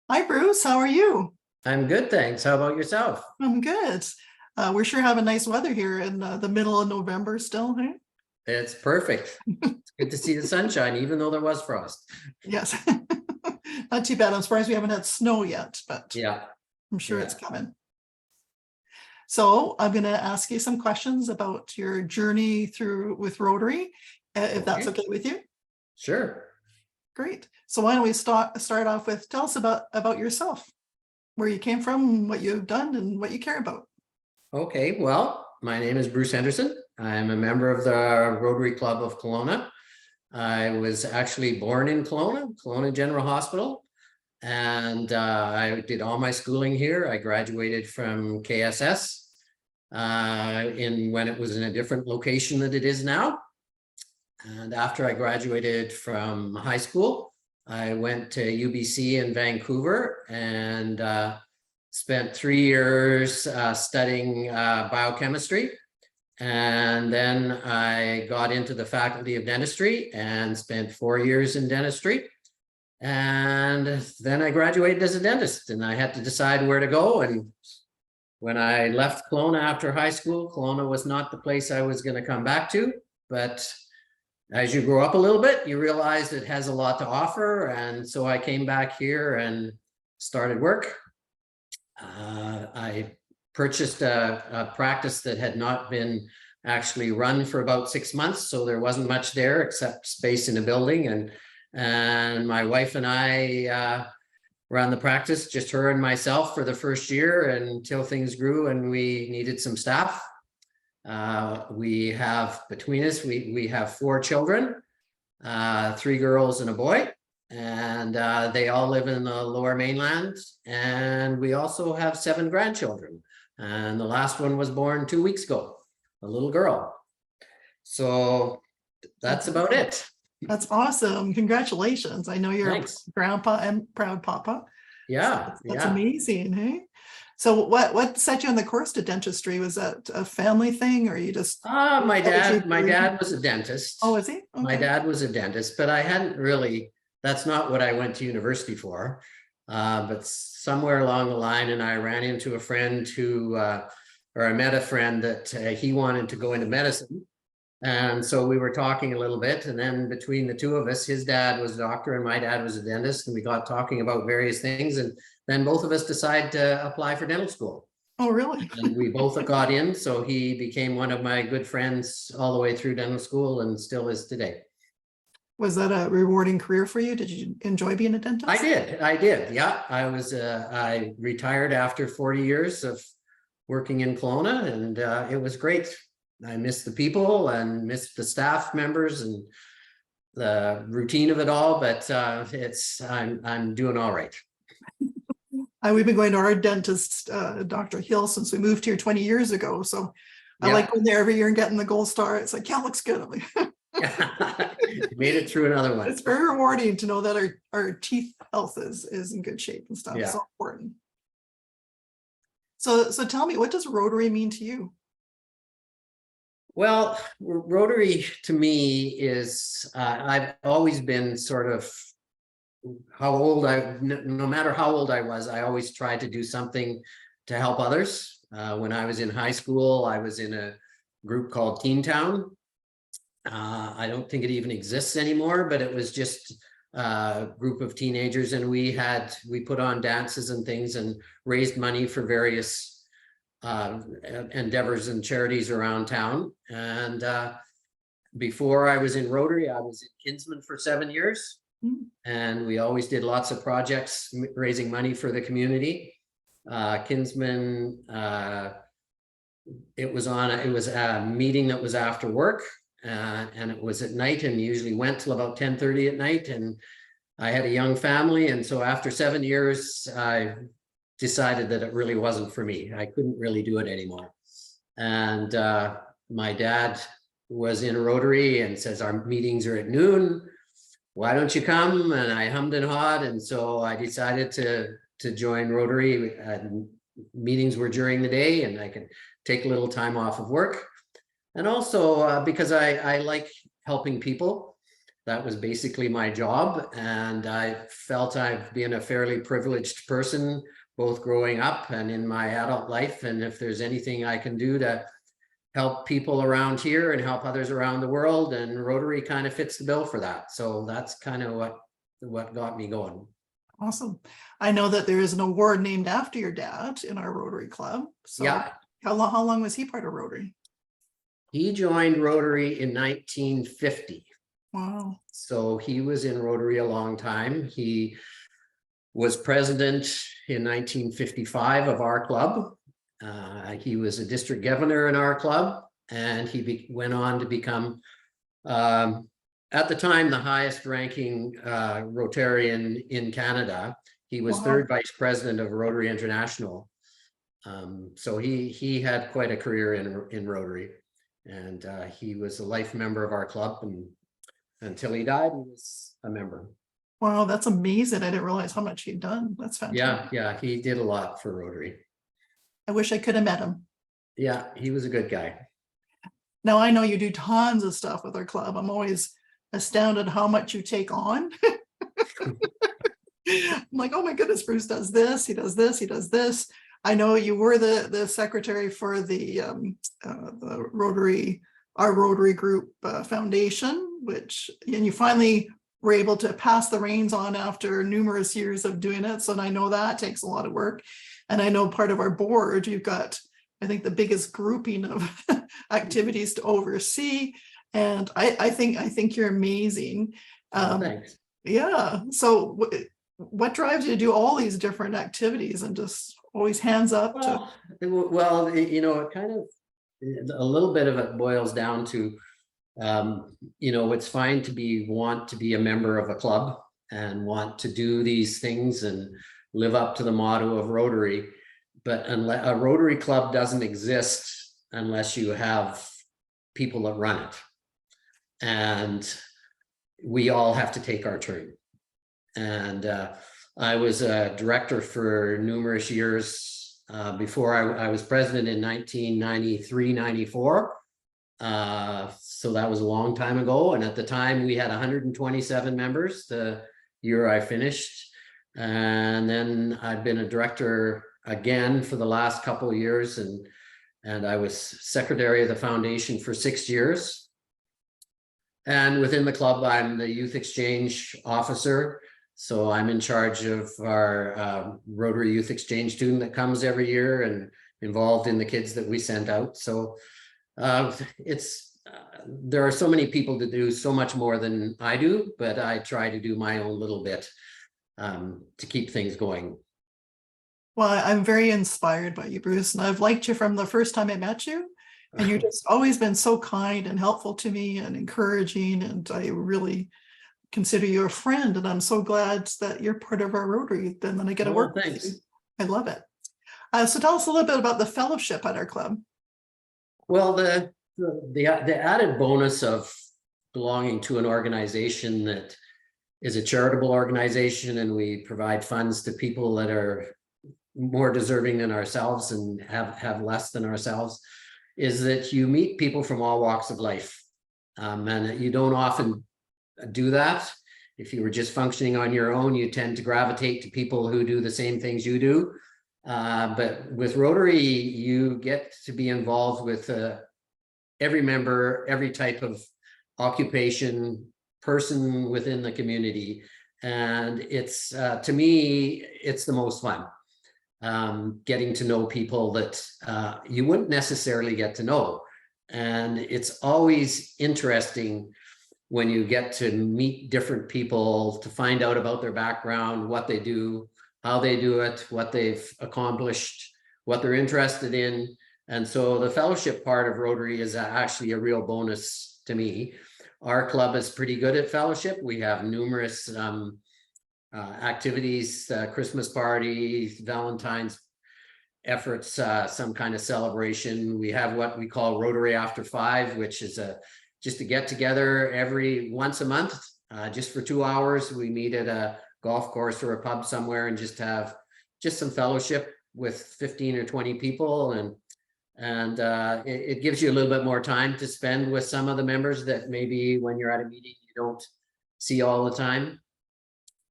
Hi, Bruce. How are you? I'm good, thanks. How about yourself? I'm good. We're sure having nice weather here in the middle of November still, hey? It's perfect. It's good to see the sunshine, even though there was frost. Yes. Not too bad. I'm surprised we haven't had snow yet, but Yeah, I'm sure it's yeah. coming. So I'm going to ask you some questions about your journey through with Rotary, if that's Okay, okay with you. sure. Great. So why don't we start off with tell us about yourself, where you came from, what you've done, and what you care about. Okay, well, my name is Bruce Henderson. I'm a member of the Rotary Club of Kelowna. I was actually born in Kelowna General Hospital, and I did all my schooling here. I graduated from KSS in when it was in a different location than it is now. And after I graduated from high school, I went to UBC in Vancouver and spent 3 years studying biochemistry. And then I got into the Faculty of Dentistry and spent 4 years in dentistry. And then I graduated as a dentist and I had to decide where to go. And when I left Kelowna after high school, Kelowna was not the place I was going to come back to. But as you grow up a little bit, you realize it has a lot to offer. And so I came back here and started work. I purchased a practice that had not been actually run for about 6 months. So there wasn't much there except space in a building. And my wife and I ran the practice, just her and myself for the first year until things grew and we needed some staff. We have between us, we have 4 children, 3 girls and a boy, and they all live in the Lower Mainland. And we also have 7 grandchildren. And the last one was born 2 weeks ago, a little girl. So that's about it. That's awesome. Congratulations. I know you're a Thanks. grandpa and proud papa. Yeah, That's yeah. amazing, hey? So what set you on the course to dentistry? Was that a family thing or you just My that was your dad dream? was a dentist. Oh, is he? My Okay. dad was a dentist, but I hadn't really, that's not what I went to university for. But somewhere along the line, and I ran into a friend or I met a friend that he wanted to go into medicine. And so we were talking a little bit, and then between the two of us, his dad was a doctor and my dad was a dentist, and we got talking about various things. And then both of us decided to apply for dental school. Oh, really? And we both got in, so he became one of my good friends all the way through dental school and still is today. Was that a rewarding career for you? Did you enjoy being a I dentist? did, I did. Yeah, I retired after 40 years of working in Kelowna, and it was great. I missed the people and missed the staff members and the routine of it all, but I'm doing all right. We've been going to our dentist, Dr. Hill, since we moved here 20 years ago. So I like Yeah. going there every year and getting the gold star. It's like, yeah, looks good. I'm like, Made it through another one. it's very rewarding to know that our teeth health is in good shape and stuff. Yeah. So important. So tell me, what does Rotary mean to you? Well, Rotary to me is, I've always been sort of no matter how old I was, I always tried to do something to help others. When I was in high school, I was in a group called Teen Town. I don't think it even exists anymore, but it was just a group of teenagers, and we put on dances and things and raised money for various endeavors and charities around town. And before I was in Rotary, I was in Kinsman for 7 years. And we always did lots of projects raising money for the community. Kinsman, it was a meeting that was after work, and it was at night, and usually went till about 10:30 at night. And I had a young family, and so after 7 years, I decided that it really wasn't for me. I couldn't really do it anymore. And my dad was in Rotary and says, our meetings are at noon. Why don't you come? And I hummed and hawed. And so I decided to join Rotary. Meetings were during the day and I could take a little time off of work. And also because I like helping people. that was basically my job. And I felt I've been a fairly privileged person, both growing up and in my adult life. And if there's anything I can do to help people around here and help others around the world, and Rotary kind of fits the bill for that. So that's kind of what got me going. Awesome. I know that there is an award named after your dad in our Rotary Club. So Yeah, how long was he part of Rotary? he joined Rotary in 1950. Wow. So he was in Rotary a long time. He was president in 1955 of our club. He was a district governor in our club, and he went on to become, at the time, the highest ranking Rotarian in Canada. He was Wow. third vice president of Rotary International. So he had quite a career in Rotary, and he was a life member of our club, and until he died, he was a member. Wow, that's amazing. I didn't realize how much he'd done. That's fantastic. Yeah, he did a lot for Rotary. I wish I could have met him. Yeah, he was a good guy. Now I know you do tons of stuff with our club. I'm always astounded how much you take on. I'm like, oh my goodness, Bruce does this, he does this, he does this. I know you were the secretary for the Rotary, our Rotary Group Foundation, and you finally were able to pass the reins on after numerous years of doing it. So I know that takes a lot of work. And I know part of our board, you've got, I think, the biggest grouping of activities to oversee. And I think you're amazing. Thanks. Yeah. So what drives you to do all these different activities and just always hands up? Well, it kind of, a little bit of it boils down to, it's fine to want to be a member of a club and want to do these things and live up to the motto of Rotary, but unless a Rotary club doesn't exist unless you have people that run it, and we all have to take our turn. And I was a director for numerous years before I was president in 1993, 94. So that was a long time ago. And at the time we had 127 members the year I finished. And then I've been a director again for the last couple of years. And I was secretary of the foundation for 6 years. And within the club, I'm the youth exchange officer. So I'm in charge of our Rotary Youth Exchange student that comes every year and involved in the kids that we send out. So there are so many people to do so much more than I do, but I try to do my own little bit to keep things going. Well, I'm very inspired by you, Bruce, and I've liked you from the first time I met you. And you've just always been so kind and helpful to me and encouraging. And I really consider you a friend. And I'm so glad that you're part of our Rotary. Then I get to work with you. I love it. So tell us a little bit about the fellowship at our club. Well, the added bonus of belonging to an organization that is a charitable organization, and we provide funds to people that are more deserving than ourselves and have less than ourselves, is that you meet people from all walks of life. And you don't often do that. If you were just functioning on your own, you tend to gravitate to people who do the same things you do. But with Rotary, you get to be involved with every member, every type of occupation, person within the community. And it's, to me, it's the most fun. Getting to know people that you wouldn't necessarily get to know. And it's always interesting when you get to meet different people, to find out about their background, what they do, how they do it, what they've accomplished, what they're interested in. And so the fellowship part of Rotary is actually a real bonus to me. Our club is pretty good at fellowship. We have numerous activities, Christmas parties, Valentine's efforts, some kind of celebration. We have what we call Rotary After 5, which is just a get together every once a month, just for 2 hours. We meet at a golf course or a pub somewhere and just have some fellowship with 15 or 20 people. And it gives you a little bit more time to spend with some of the members that maybe when you're at a meeting, you don't see all the time.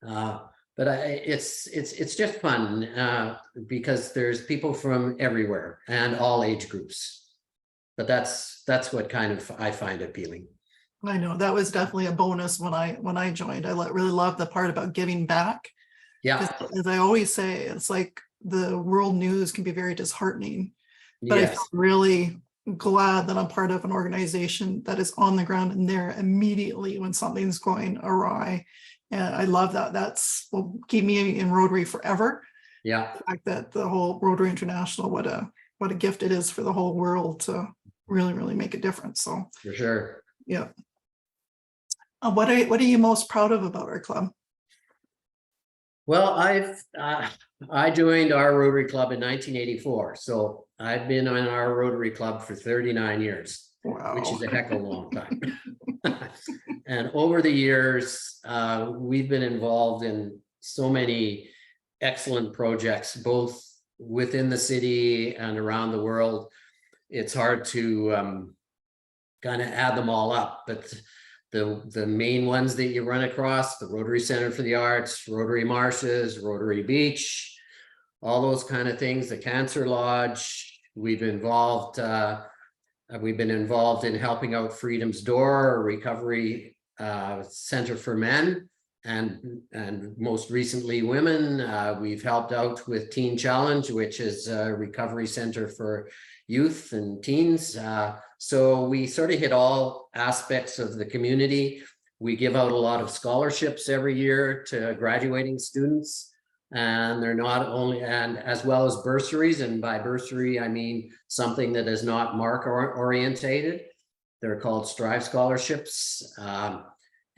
But it's just fun because there's people from everywhere and all age groups. But that's what kind of I find appealing. I know that was definitely a bonus when I joined. I really love the part about giving back. Yeah. As I always say, it's like the world news can be very disheartening, but I feel Yes. really glad that I'm part of an organization that is on the ground and there immediately when something's going awry. And I love that. That's will keep me in Rotary forever. Yeah. The fact that the whole Rotary International, what a gift it is for the whole world to really make a difference. So For sure. yeah. What are you most proud of about our club? Well, I joined our Rotary Club in 1984, so I've been on our Rotary Club for 39 years, which is Wow. a heck of a long time. And over the years, we've been involved in so many excellent projects, both within the city and around the world. It's hard to kind of add them all up, but the main ones that you run across, the Rotary Center for the Arts, Rotary Marshes, Rotary Beach, all those kind of things, the Cancer Lodge. We've been involved in helping out Freedom's Door, a recovery center for men, and most recently women. We've helped out with Teen Challenge, which is a recovery center for youth and teens. So we sort of hit all aspects of the community. We give out a lot of scholarships every year to graduating students, and they're not only, and as well as bursaries. And by bursary, I mean something that is not mark orientated. They're called Strive scholarships.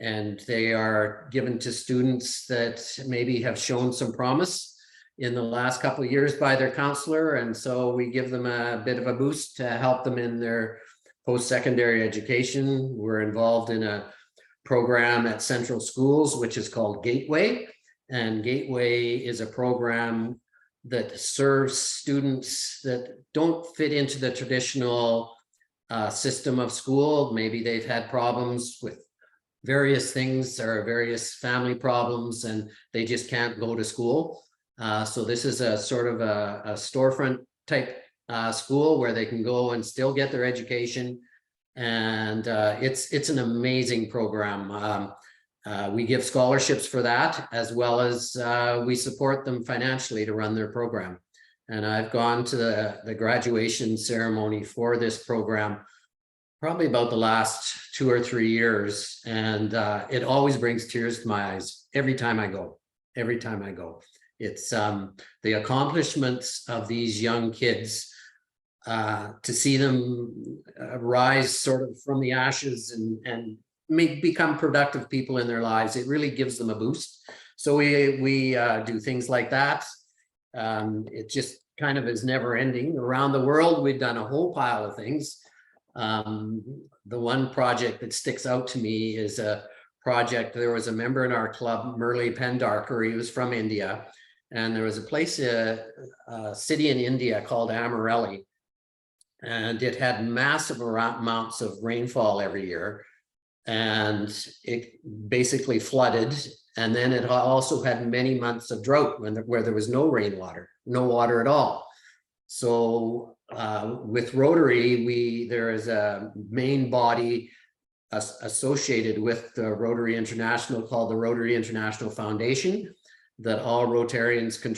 And they are given to students that maybe have shown some promise in the last couple of years by their counselor. And so we give them a bit of a boost to help them in their post-secondary education. We're involved in a program at Central Schools, which is called Gateway. And Gateway is a program that serves students that don't fit into the traditional system of school. Maybe they've had problems with various things or various family problems and they just can't go to school. So this is a sort of a storefront type school where they can go and still get their education. And it's an amazing program. We give scholarships for that, as well as we support them financially to run their program. And I've gone to the graduation ceremony for this program probably about the last 2 or 3 years. And it always brings tears to my eyes every time I go. It's the accomplishments of these young kids, to see them rise sort of from the ashes and become productive people in their lives. It really gives them a boost. So we do things like that. It just kind of is never ending. Around the world, we've done a whole pile of things. The one project that sticks out to me is a project. There was a member in our club, Murli Pendarkar. He was from India, and there was a place, a city in India called Amarelli, and it had massive amounts of rainfall every year, and it basically flooded. And then it also had many months of drought where there was no rainwater, no water at all. So with Rotary, there is a main body associated with the Rotary International called the Rotary International Foundation that all Rotarians can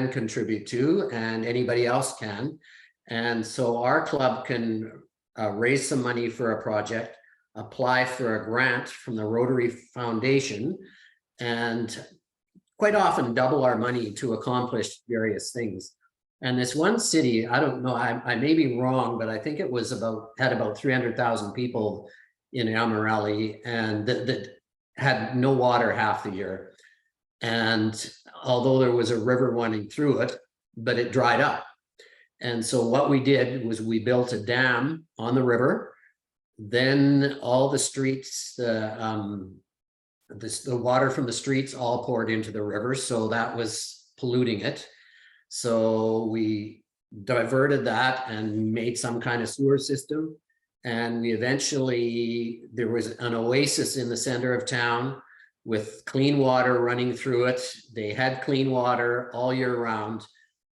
contribute to, and anybody else can. And so our club can raise some money for a project, apply for a grant from the Rotary Foundation, and quite often double our money to accomplish various things. And this one city, I don't know, I may be wrong, but I think it was had about 300,000 people in Amarelli, and that had no water half the year. And although there was a river running through it, but it dried up. And so what we did was we built a dam on the river. Then all the streets, the water from the streets all poured into the river. So that was polluting it. So we diverted that and made some kind of sewer system. And we eventually, there was an oasis in the center of town with clean water running through it. They had clean water all year round,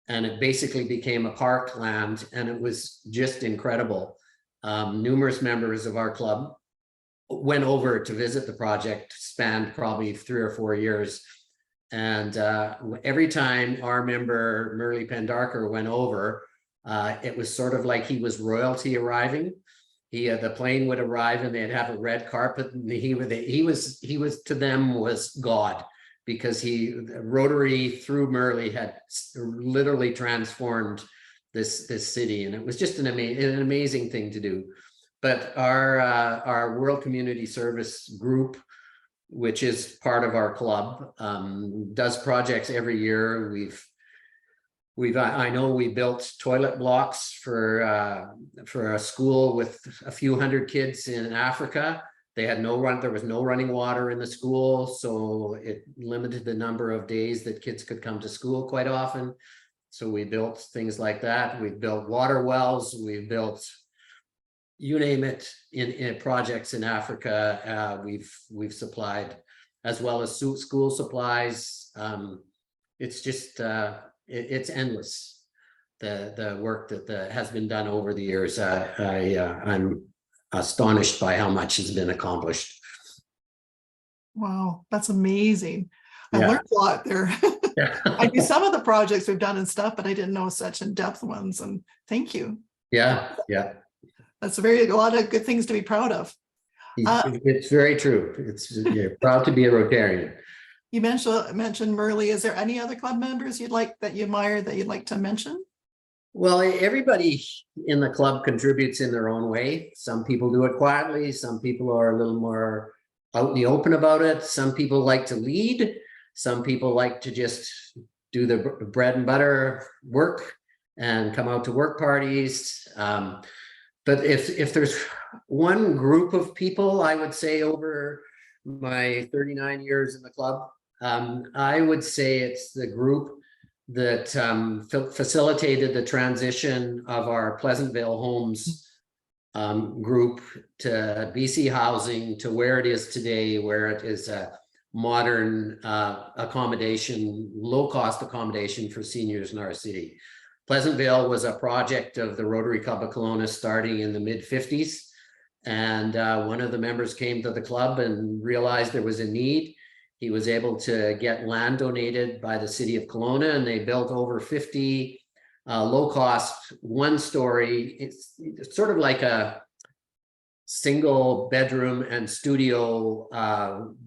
and it basically became a parkland, and it was just incredible. Numerous members of our club went over to visit the project, spanned probably 3 or 4 years. And every time our member, Murley Pendarker, went over, it was sort of like he was royalty arriving. The plane would arrive and they'd have a red carpet, and he was to them was God, because Rotary through Murley had literally transformed this city, and it was just an amazing thing to do. But our World Community Service group, which is part of our club, does projects every year. I know we built toilet blocks for a school with a few hundred kids in Africa. There was no running water in the school, so it limited the number of days that kids could come to school quite often. So we built things like that. We've built water wells. We've built, you name it, in projects in Africa. We've supplied, as well as school supplies. It's just it's endless, the work that has been done over the years. I'm astonished by how much has been accomplished. Wow, that's amazing. I Yeah. learned a lot there. Yeah. I knew some of the projects we've done and stuff, but I didn't know such in-depth ones. And thank you. Yeah. That's a lot of good things to be proud of. It's very true. You're proud to be a Rotarian. You mentioned Murley. Is there any other club members that you admire that you'd like to mention? Well, everybody in the club contributes in their own way. Some people do it quietly. Some people are a little more out in the open about it. Some people like to lead. Some people like to just do the bread and butter work and come out to work parties. But if there's one group of people, I would say over my 39 years in the club, I would say it's the group that facilitated the transition of our Pleasantville Homes group to BC Housing, to where it is today, where it is a modern accommodation, low-cost accommodation for seniors in our city. Pleasantville was a project of the Rotary Club of Kelowna starting in the mid-50s. And one of the members came to the club and realized there was a need. He was able to get land donated by the city of Kelowna, and they built over 50 low-cost, one-story. It's sort of like a single bedroom and studio,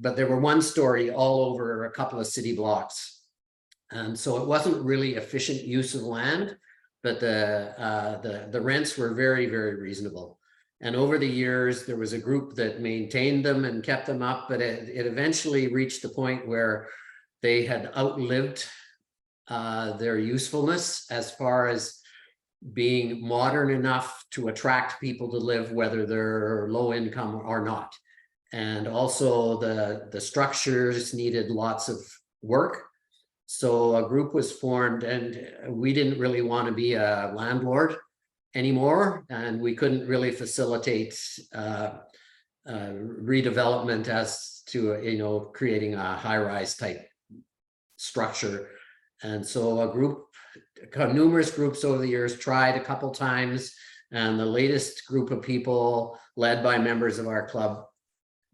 but there were one-story all over a couple of city blocks. And so it wasn't really efficient use of land, but the rents were very, very reasonable. And over the years, there was a group that maintained them and kept them up, but it eventually reached the point where they had outlived their usefulness as far as being modern enough to attract people to live, whether they're low income or not. And also the structures needed lots of work. So a group was formed, and we didn't really want to be a landlord anymore, and we couldn't really facilitate redevelopment as to creating a high-rise type structure. And so numerous groups over the years tried a couple times, and the latest group of people led by members of our club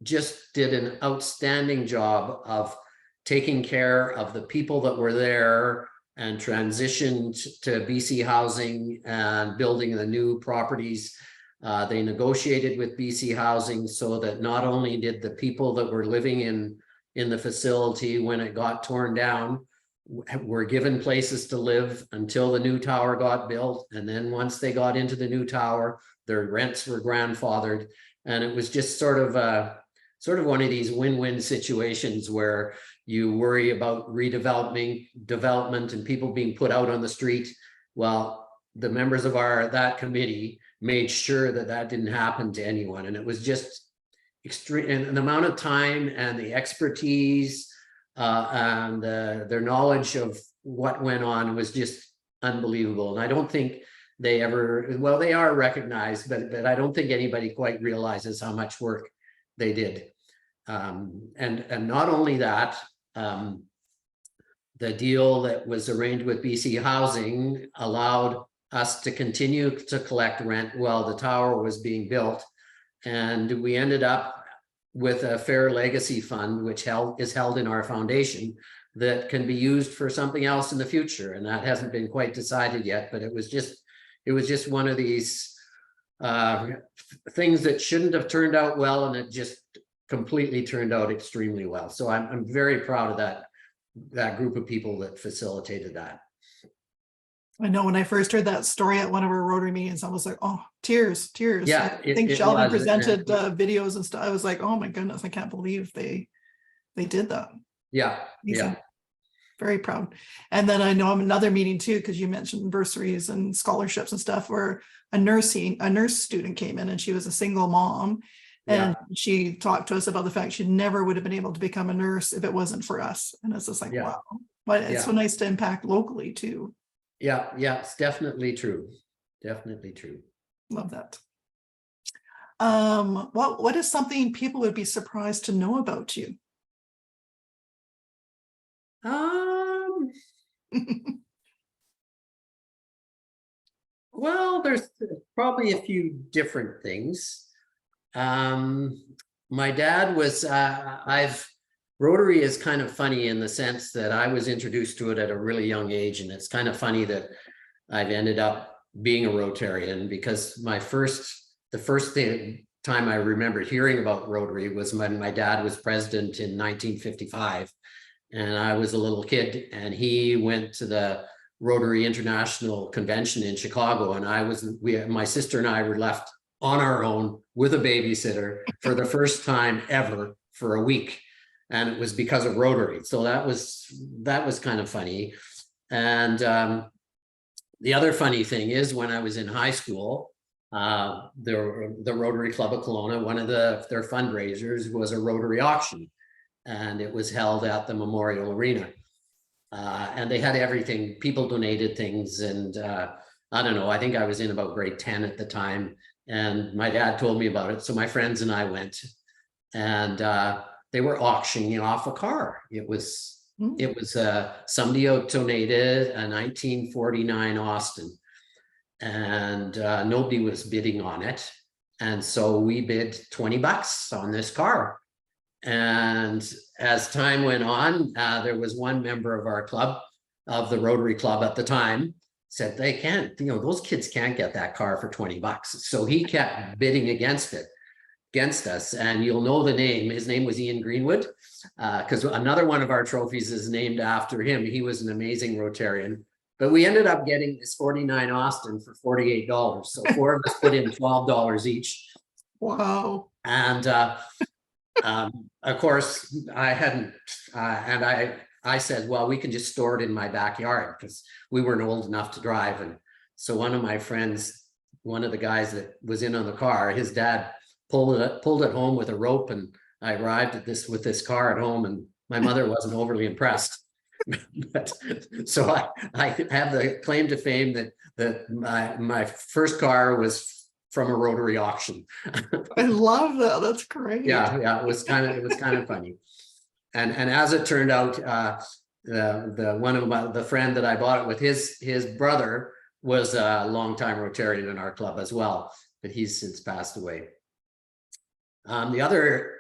just did an outstanding job of taking care of the people that were there and transitioned to BC Housing and building the new properties. They negotiated with BC Housing so that not only did the people that were living in the facility when it got torn down were given places to live until the new tower got built. And then once they got into the new tower, their rents were grandfathered. And it was just sort of one of these win-win situations where you worry about development and people being put out on the street. Well, the members of that committee made sure that didn't happen to anyone. And it was just extreme, and the amount of time and the expertise and their knowledge of what went on was just unbelievable. And I don't think they ever, well, they are recognized, but I don't think anybody quite realizes how much work they did. And not only that, the deal that was arranged with BC Housing allowed us to continue to collect rent while the tower was being built. And we ended up with a fair legacy fund, which is held in our foundation, that can be used for something else in the future. And that hasn't been quite decided yet, but it was just one of these things that shouldn't have turned out well, and it just completely turned out extremely well. So I'm very proud of that group of people that facilitated that. I know when I first heard that story at one of our Rotary meetings, I was like, oh, tears. Yeah, I think it Sheldon was. presented videos and stuff. I was like, oh my goodness, I can't believe they did that. Yeah, Amazing. yeah. Very proud. And then I know I'm another meeting too, because you mentioned bursaries and scholarships and stuff, where a nurse student came in, and she was a single mom. And she talked to us about the fact she never would have been able to become a nurse if it wasn't for us. And it's just like, wow. But it's so nice to impact locally too. Yeah, it's definitely true. Definitely true. Love that. What is something people would be surprised to know about you? Well, there's probably a few different things. My dad was, Rotary is kind of funny in the sense that I was introduced to it at a really young age. And it's kind of funny that I've ended up being a Rotarian, because the first time I remember hearing about Rotary was when my dad was president in 1955. And I was a little kid, and he went to the Rotary International Convention in Chicago. And my sister and I were left on our own with a babysitter for the first time ever for a week. And it was because of Rotary. So that was kind of funny. And the other funny thing is, when I was in high school, the Rotary Club of Kelowna, one of their fundraisers was a Rotary auction, and it was held at the Memorial Arena. And they had everything. People donated things, and I don't know, I think I was in about grade 10 at the time, and my dad told me about it. So my friends and I went, and they were auctioning off a car. It was somebody donated a 1949 Austin, and nobody was bidding on it. And so we bid $20 on this car. And as time went on, there was one member of our club, of the Rotary Club at the time, said they can't, those kids can't get that car for $20. So he kept bidding against us. And you'll know the name. His name was Ian Greenwood, because another one of our trophies is named after him. He was an amazing Rotarian. But we ended up getting this 49 Austin for $48. So four of us put in $12 each. Wow. And of course, I hadn't, and I said, well, we can just store it in my backyard, because we weren't old enough to drive. And so one of my friends, one of the guys that was in on the car, his dad pulled it home with a rope, and I arrived with this car at home, and my mother wasn't overly impressed. But so I have the claim to fame that my first car was from a Rotary auction. I love that. That's great. Yeah, it was kind of funny. And as it turned out, the friend that I bought it with, his brother was a longtime Rotarian in our club as well, but he's since passed away. The other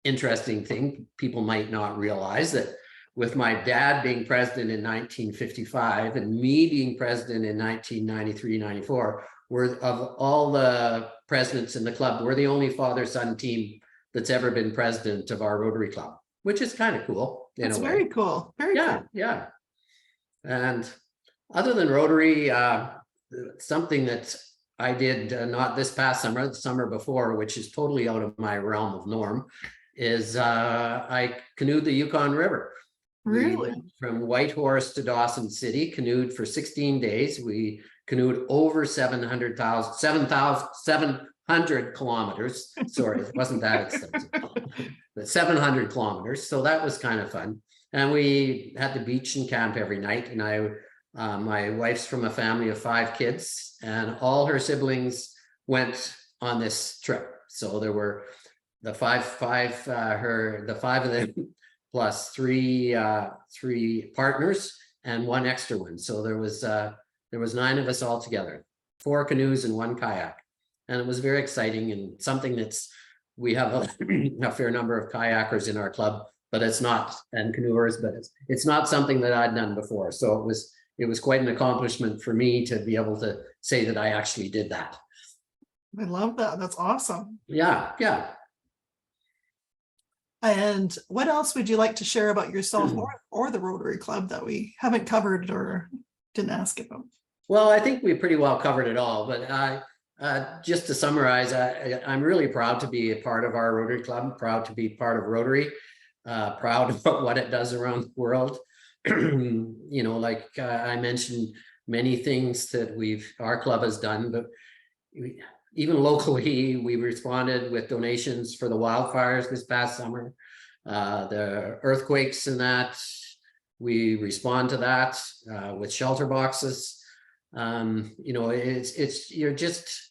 interesting thing people might not realize, that with my dad being president in 1955 and me being president in 1993-94, of all the presidents in the club, we're the only father-son team that's ever been president of our Rotary Club, which is kind of cool. That's very cool. Very cool. Yeah. And other than Rotary, something that I did not this past summer, the summer before, which is totally out of my realm of norm, is I canoed the Yukon River. Really? From Whitehorse to Dawson City, canoed for 16 days. We canoed over 700 kilometers. Sorry, it wasn't that extensive, but 700 kilometers. So that was kind of fun. And we had the beach and camp every night. And My wife's from a family of 5 kids, and all her siblings went on this trip. So there were the the 5 of them plus three partners and 1 extra one. So there was 9 of us all together, 4 canoes and 1 kayak. And it was very exciting, and something we have a fair number of kayakers in our club, but it's not, and canoers, but it's not something that I'd done before. So it was quite an accomplishment for me to be able to say that I actually did that. I love that. That's awesome. Yeah, yeah. And what else would you like to share about yourself or the Rotary Club that we haven't covered or didn't ask about? Well, I think we pretty well covered it all, but just to summarize, I'm really proud to be a part of our Rotary Club, proud to be part of Rotary, proud about what it does around the world. You know, like I mentioned, many things that our club has done, but even locally, we responded with donations for the wildfires this past summer, the earthquakes, and that we respond to that with shelter boxes. You know, you're just,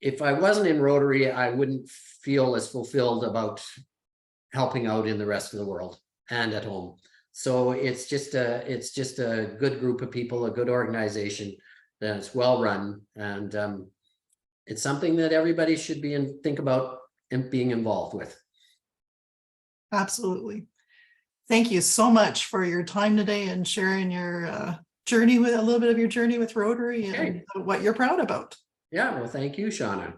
if I wasn't in Rotary, I wouldn't feel as fulfilled about helping out in the rest of the world and at home. So it's just a good group of people, a good organization that's well run, and it's something that everybody should think about and being involved with. Absolutely. Thank you so much for your time today and sharing your journey with a little bit of your journey with Rotary and what you're proud about. Yeah, well, thank you, Shauna.